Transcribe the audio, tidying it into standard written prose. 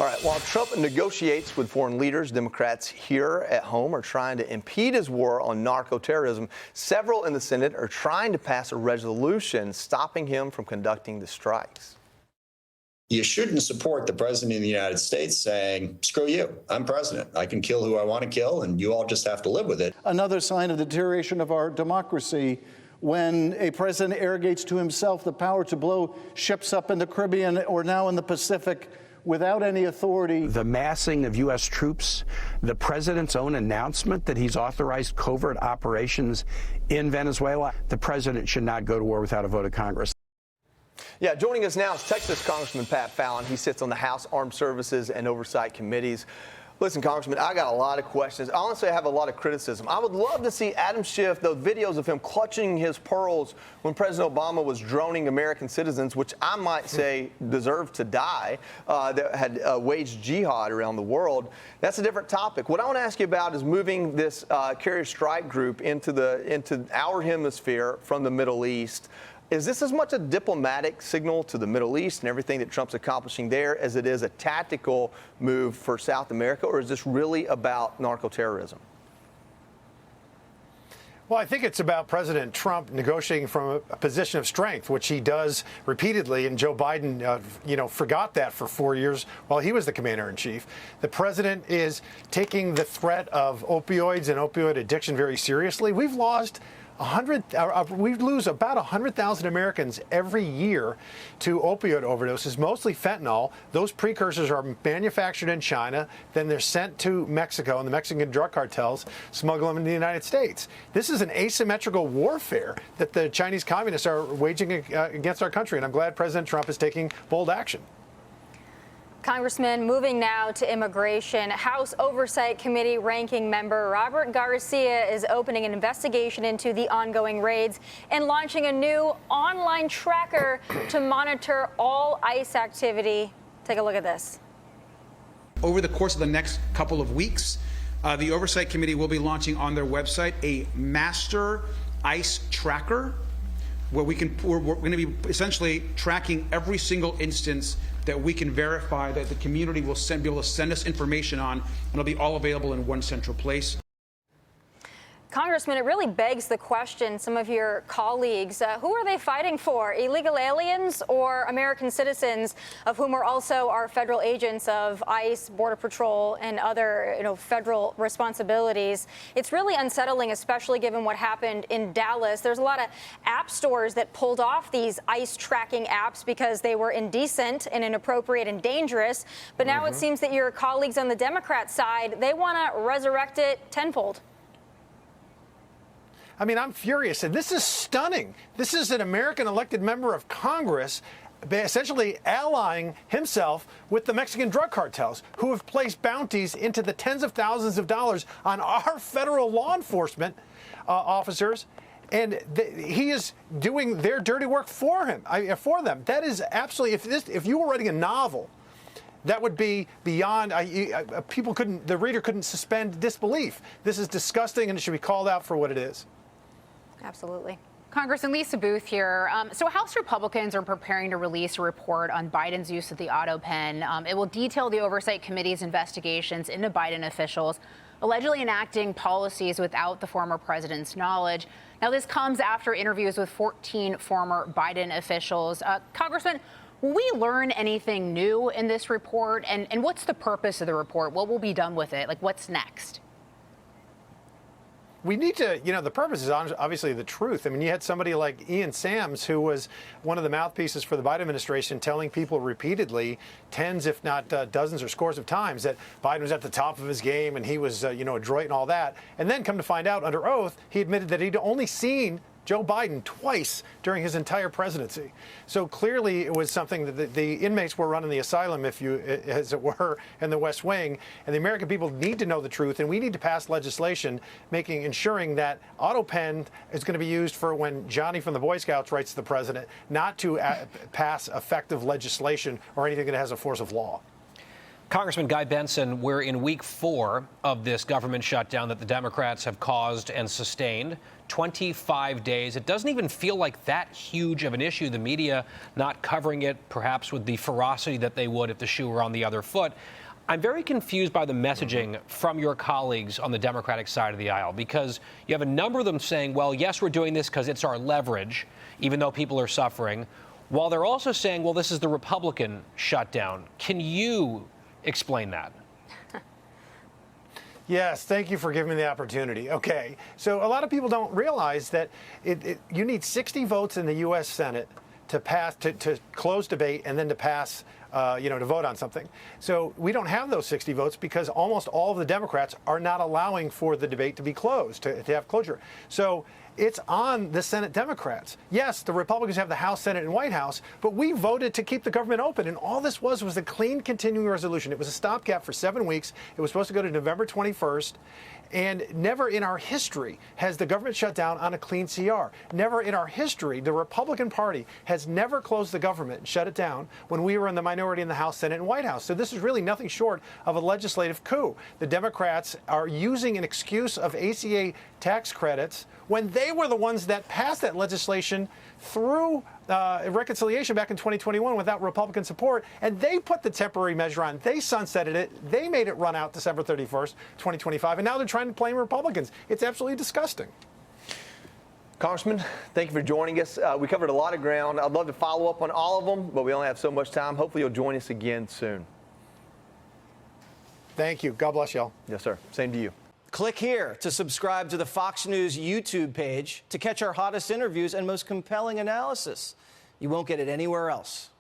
All right, while Trump negotiates with foreign leaders, Democrats here at home are trying to impede his war on narcoterrorism. Several in the Senate are trying to pass a resolution stopping him from conducting the strikes. You shouldn't support the president of the United States saying, screw you, I'm president. I can kill who I want to kill, and you all just have to live with it. Another sign of the deterioration of our democracy when a president arrogates to himself the power to blow ships up in the Caribbean or now in the Pacific without any authority. The massing of U.S. troops, the president's own announcement that he's authorized covert operations in Venezuela. The president should not go to war without a vote of Congress. Yeah, joining us now is Texas Congressman Pat Fallon. He sits on the House Armed Services and Oversight Committees. Listen, Congressman, I got a lot of questions. Honestly, I have a lot of criticism. I would love to see Adam Schiff, those videos of him clutching his pearls when President Obama was droning American citizens, which I might say deserved to die, that had waged jihad around the world. That's a different topic. What I want to ask you about is moving this carrier strike group into our hemisphere from the Middle East. Is this as much a diplomatic signal to the Middle East and everything that Trump's accomplishing there as it is a tactical move for South America, or is this really about narcoterrorism? Well, I think it's about President Trump negotiating from a position of strength, which he does repeatedly, and Joe Biden, forgot that for 4 years while he was the commander-in-chief. The president is taking the threat of opioids and opioid addiction very seriously. We lose about 100,000 Americans every year to opioid overdoses, mostly fentanyl. Those precursors are manufactured in China, then they're sent to Mexico, and the Mexican drug cartels smuggle them into the United States. This is an asymmetrical warfare that the Chinese communists are waging against our country, and I'm glad President Trump is taking bold action. Congressman, moving now to immigration, House Oversight Committee ranking member Robert Garcia is opening an investigation into the ongoing raids and launching a new online tracker to monitor all ICE activity. Take a look at this. Over the course of the next couple of weeks, the Oversight Committee will be launching on their website a master ICE tracker where we're going to be essentially tracking every single instance that we can verify that the community will be able to send us information on, and it'll be all available in one central place. Congressman, it really begs the question, some of your colleagues, who are they fighting for? Illegal aliens or American citizens, of whom are also our federal agents of ICE, Border Patrol, and other federal responsibilities? It's really unsettling, especially given what happened in Dallas. There's a lot of app stores that pulled off these ICE tracking apps because they were indecent and inappropriate and dangerous. But now it seems that your colleagues on the Democrat side, they want to resurrect it tenfold. I mean, I'm furious, and this is stunning. This is an American elected member of Congress essentially allying himself with the Mexican drug cartels, who have placed bounties into the tens of thousands of dollars on our federal law enforcement officers. And he is doing their dirty work for them. That is absolutely, if you were writing a novel, that would be beyond, the reader couldn't suspend disbelief. This is disgusting, and it should be called out for what it is. Absolutely. Congressman Lisa Booth here. So House Republicans are preparing to release a report on Biden's use of the autopen. It will detail the Oversight Committee's investigations into Biden officials allegedly enacting policies without the former president's knowledge. Now, this comes after interviews with 14 former Biden officials. Congressman, will we learn anything new in this report? And what's the purpose of the report? What will be done with it? Like, what's next? We need to, the purpose is obviously the truth. I mean, you had somebody like Ian Sams, who was one of the mouthpieces for the Biden administration, telling people repeatedly, tens, if not dozens or scores of times, that Biden was at the top of his game and he was, adroit and all that. And then come to find out under oath, he admitted that he'd only seen Joe Biden twice during his entire presidency. So clearly it was something that the inmates were running the asylum, as it were, in the West Wing. And the American people need to know the truth, and we need to pass legislation ensuring that autopen is going to be used for when Johnny from the Boy Scouts writes to the president, not to pass effective legislation or anything that has a force of law. Congressman Guy Benson, we're in week 4 of this government shutdown that the Democrats have caused and sustained. 25 days. It doesn't even feel like that huge of an issue. The media not covering it, perhaps with the ferocity that they would if the shoe were on the other foot. I'm very confused by the messaging from your colleagues on the Democratic side of the aisle, because you have a number of them saying, well, yes, we're doing this because it's our leverage, even though people are suffering, while they're also saying, well, this is the Republican shutdown. Can you explain that? Yes, thank you for giving me the opportunity. Okay, so a lot of people don't realize that you need 60 votes in the U.S. Senate to pass, to close debate and then to pass, to vote on something. So we don't have those 60 votes because almost all of the Democrats are not allowing for the debate to be closed, to have closure. So it's on the Senate Democrats. Yes, the Republicans have the House, Senate, and White House, but we voted to keep the government open. And all this was a clean continuing resolution. It was a stopgap for 7 weeks. It was supposed to go to November 21st. And never in our history has the government shut down on a clean CR. Never in our history, the Republican Party has never closed the government and shut it down when we were in the minority in the House, Senate, and White House. So this is really nothing short of a legislative coup. The Democrats are using an excuse of I.C.E. tax credits when they were the ones that passed that legislation through reconciliation back in 2021 without Republican support, and they put the temporary measure on. They sunsetted it. They made it run out December 31st, 2025, and now they're trying to blame Republicans. It's absolutely disgusting. Congressman, thank you for joining us. We covered a lot of ground. I'd love to follow up on all of them, but we only have so much time. Hopefully you'll join us again soon. Thank you. God bless y'all. Yes, sir. Same to you. Click here to subscribe to the Fox News YouTube page to catch our hottest interviews and most compelling analysis. You won't get it anywhere else.